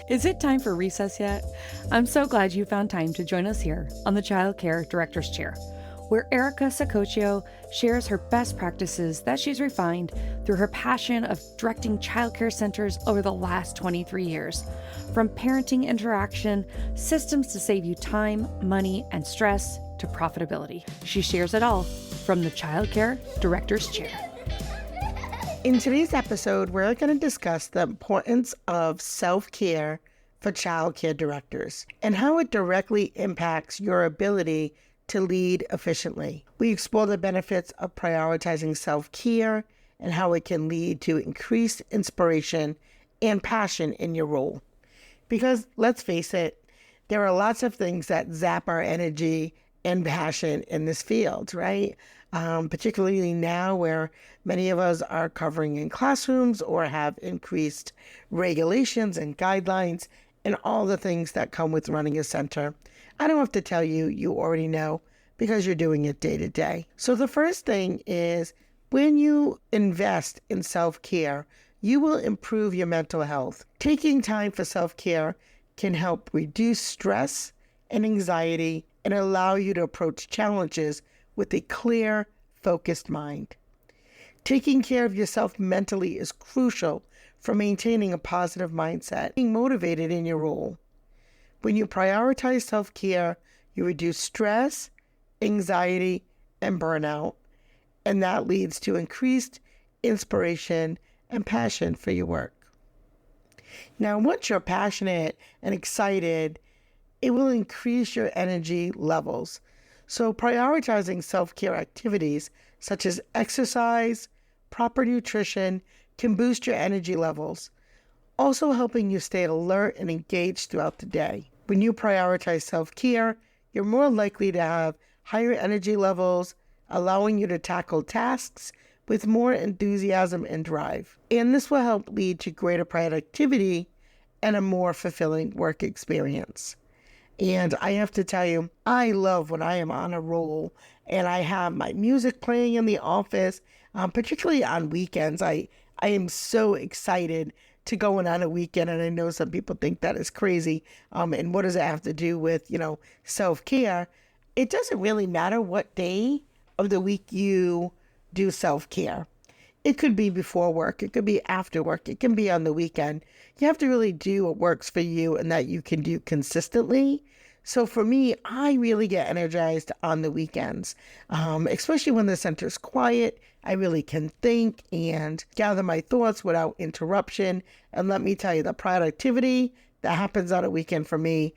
Is it time for recess yet? I'm so glad you found time to join us here on the Childcare Director's Chair, where Erica Sacoccio shares her best practices that she's refined through her passion of directing childcare centers over the last 23 years. From parenting interaction, systems to save you time, money, and stress, to profitability. She shares it all from the Childcare Director's Chair. In today's episode, we're going to discuss the importance of self-care for childcare directors and how it directly impacts your ability to lead efficiently. We explore the benefits of prioritizing self-care and how it can lead to increased inspiration and passion in your role. Because let's face it, there are lots of things that zap our energy and passion in this field, right? Particularly now where many of us are covering in classrooms or have increased regulations and guidelines and all the things that come with running a center. I don't have to tell you, you already know because you're doing it day to day. So the first thing is when you invest in self-care, you will improve your mental health. Taking time for self-care can help reduce stress and anxiety and allow you to approach challenges with a clear, focused mind. Taking care of yourself mentally is crucial for maintaining a positive mindset, being motivated in your role. When you prioritize self-care, you reduce stress, anxiety, and burnout, and that leads to increased inspiration and passion for your work. Now, once you're passionate and excited, it will increase your energy levels. So prioritizing self-care activities such as exercise, proper nutrition can boost your energy levels, also helping you stay alert and engaged throughout the day. When you prioritize self-care, you're more likely to have higher energy levels, allowing you to tackle tasks with more enthusiasm and drive. And this will help lead to greater productivity and a more fulfilling work experience. And I have to tell you, I love when I am on a roll and I have my music playing in the office, particularly on weekends. I am so excited to go in on a weekend, and I know some people think that is crazy. And what does it have to do with, self-care? It doesn't really matter what day of the week you do self-care. It could be before work. It could be after work. It can be on the weekend. You have to really do what works for you and that you can do consistently. So for me, I really get energized on the weekends, especially when the center's quiet. I really can think and gather my thoughts without interruption. And let me tell you, the productivity that happens on a weekend for me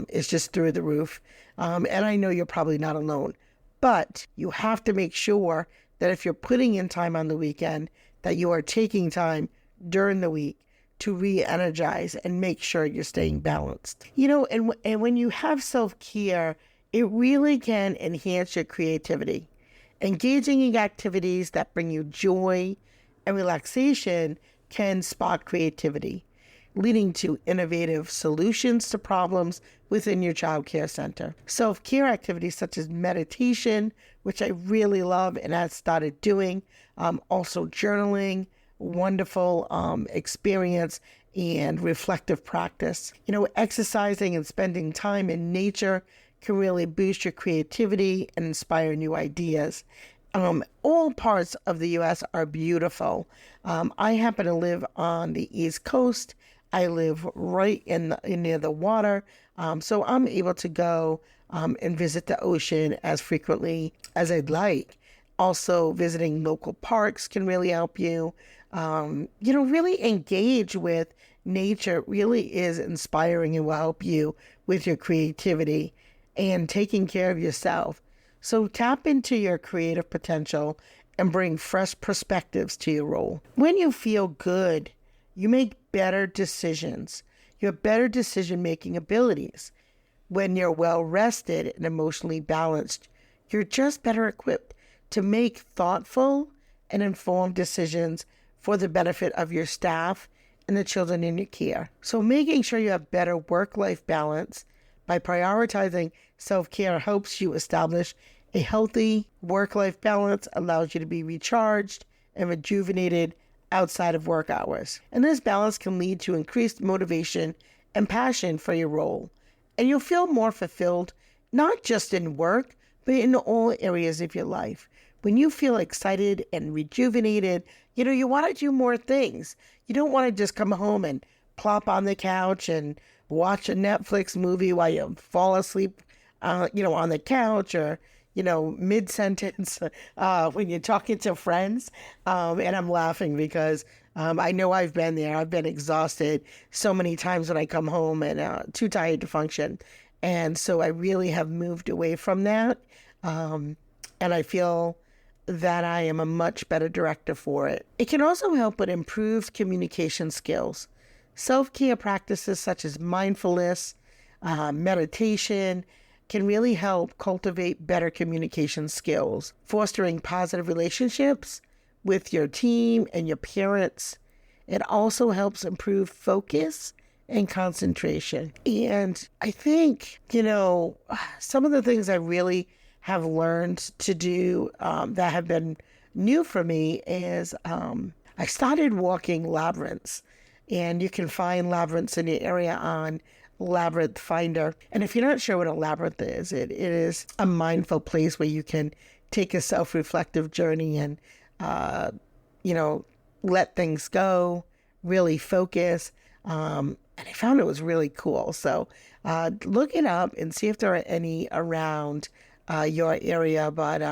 is just through the roof. And I know you're probably not alone, but you have to make sure that if you're putting in time on the weekend, that you are taking time during the week to re-energize and make sure you're staying balanced. And when you have self-care, it really can enhance your creativity. Engaging in activities that bring you joy and relaxation can spark creativity, leading to innovative solutions to problems within your child care center. Self-care activities such as meditation, which I really love and have started doing, also journaling, wonderful experience and reflective practice. Exercising and spending time in nature can really boost your creativity and inspire new ideas. All parts of the U.S. are beautiful. I happen to live on the East Coast. I live right near the water, so I'm able to go and visit the ocean as frequently as I'd like. Also, visiting local parks can really help you. Really engage with nature really is inspiring and will help you with your creativity and taking care of yourself. So tap into your creative potential and bring fresh perspectives to your role. When you feel good, you make better decisions. You have better decision-making abilities. When you're well rested and emotionally balanced, you're just better equipped to make thoughtful and informed decisions for the benefit of your staff and the children in your care. So making sure you have better work-life balance by prioritizing self-care helps you establish a healthy work-life balance, allows you to be recharged and rejuvenated outside of work hours. And this balance can lead to increased motivation and passion for your role. And you'll feel more fulfilled, not just in work, but in all areas of your life. When you feel excited and rejuvenated, you want to do more things. You don't want to just come home and plop on the couch and watch a Netflix movie while you fall asleep, on the couch, or mid-sentence when you're talking to friends. And I'm laughing because I know I've been there. I've been exhausted so many times when I come home and too tired to function. And so I really have moved away from that. And I feel that I am a much better director for it. It can also help with improved communication skills. Self-care practices such as mindfulness, meditation, can really help cultivate better communication skills, fostering positive relationships with your team and your parents. It also helps improve focus and concentration. And I think, some of the things I really have learned to do that have been new for me is I started walking labyrinths. And you can find labyrinths in your area on Labyrinth Finder. And if you're not sure what a labyrinth is, it is a mindful place where you can take a self-reflective journey and, let things go, really focus. And I found it was really cool. So look it up and see if there are any around your area. But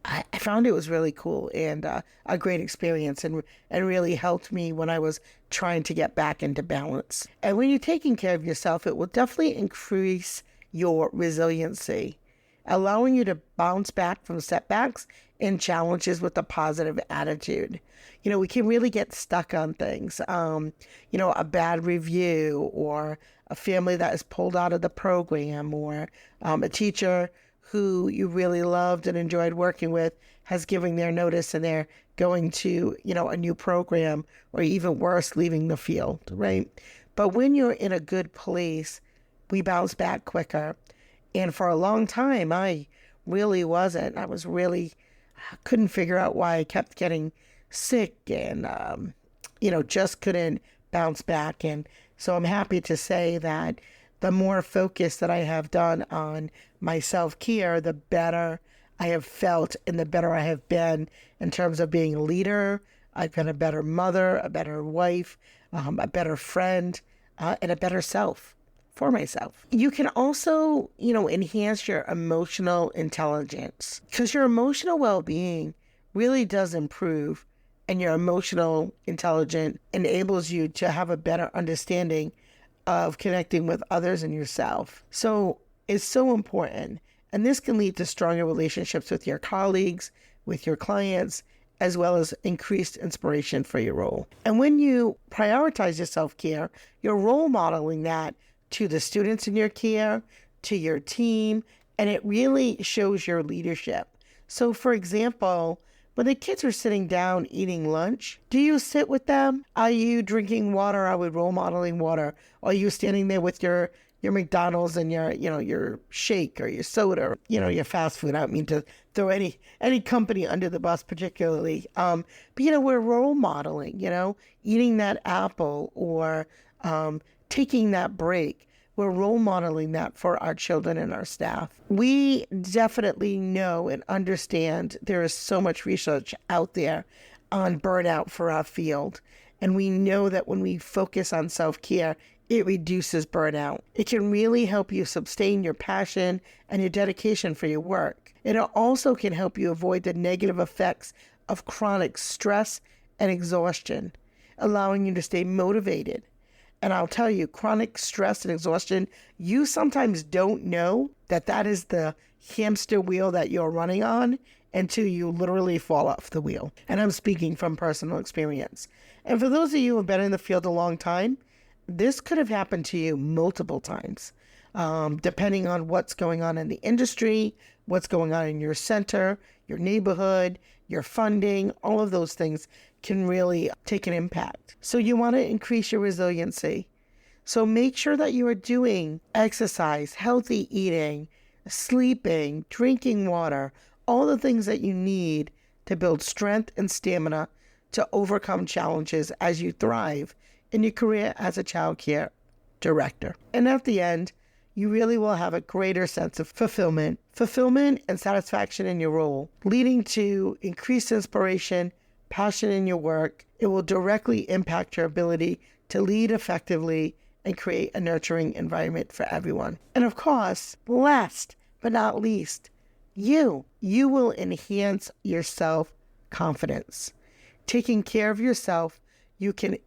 I found it was really cool and a great experience and really helped me when I was trying to get back into balance. And when you're taking care of yourself, it will definitely increase your resiliency, allowing you to bounce back from setbacks and challenges with a positive attitude. We can really get stuck on things, a bad review or a family that is pulled out of the program or a teacher who you really loved and enjoyed working with has given their notice and they're going to, a new program, or even worse, leaving the field, right? But when you're in a good place, we bounce back quicker. And for a long time, I really wasn't. Couldn't figure out why I kept getting sick and, just couldn't bounce back. And so I'm happy to say that the more focus that I have done on my self-care, the better I have felt and the better I have been in terms of being a leader. I've been a better mother, a better wife, a better friend, and a better self for myself. You can also, enhance your emotional intelligence because your emotional well-being really does improve, and your emotional intelligence enables you to have a better understanding of connecting with others and yourself. So it's so important. And this can lead to stronger relationships with your colleagues, with your clients, as well as increased inspiration for your role. And when you prioritize your self-care, you're role modeling that to the students in your care, to your team, and it really shows your leadership. So for example, when the kids are sitting down eating lunch, do you sit with them? Are you drinking water? Are we role modeling water? Are you standing there with your McDonald's and your shake or your soda, or, your fast food? I don't mean to throw any company under the bus particularly. But, we're role modeling, eating that apple or taking that break. We're role modeling that for our children and our staff. We definitely know and understand there is so much research out there on burnout for our field. And we know that when we focus on self-care, it reduces burnout. It can really help you sustain your passion and your dedication for your work. It also can help you avoid the negative effects of chronic stress and exhaustion, allowing you to stay motivated. And I'll tell you, chronic stress and exhaustion, you sometimes don't know that is the hamster wheel that you're running on until you literally fall off the wheel. And I'm speaking from personal experience. And for those of you who have been in the field a long time, this could have happened to you multiple times, depending on what's going on in the industry, what's going on in your center, your neighborhood, your funding. All of those things can really take an impact. So you want to increase your resiliency. So make sure that you are doing exercise, healthy eating, sleeping, drinking water, all the things that you need to build strength and stamina to overcome challenges as you thrive in your career as a child care director. And at the end, you really will have a greater sense of fulfillment and satisfaction in your role, leading to increased inspiration, passion in your work. It will directly impact your ability to lead effectively and create a nurturing environment for everyone. And of course, last but not least, you will enhance your self-confidence. Taking care of yourself, you can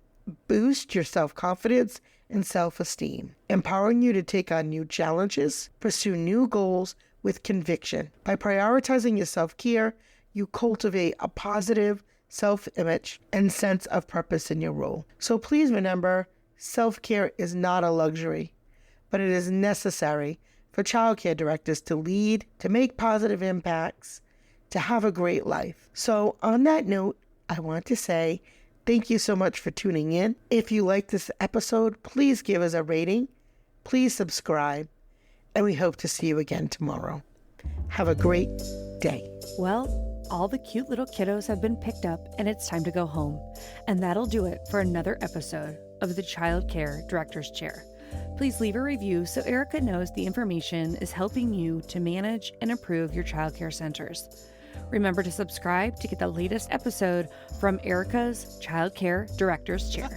boost your self-confidence and self-esteem, empowering you to take on new challenges, pursue new goals with conviction. By prioritizing your self-care, you cultivate a positive self-image and sense of purpose in your role. So please remember, self-care is not a luxury, but it is necessary for childcare directors to lead, to make positive impacts, to have a great life. So on that note, I want to say thank you so much for tuning in. If you like this episode, please give us a rating, please subscribe, and we hope to see you again tomorrow. Have a great day. Well, all the cute little kiddos have been picked up and it's time to go home. And that'll do it for another episode of the Child Care Director's Chair. Please leave a review so Erica knows the information is helping you to manage and improve your childcare centers. Remember to subscribe to get the latest episode from Erica's Child Care Director's Chair.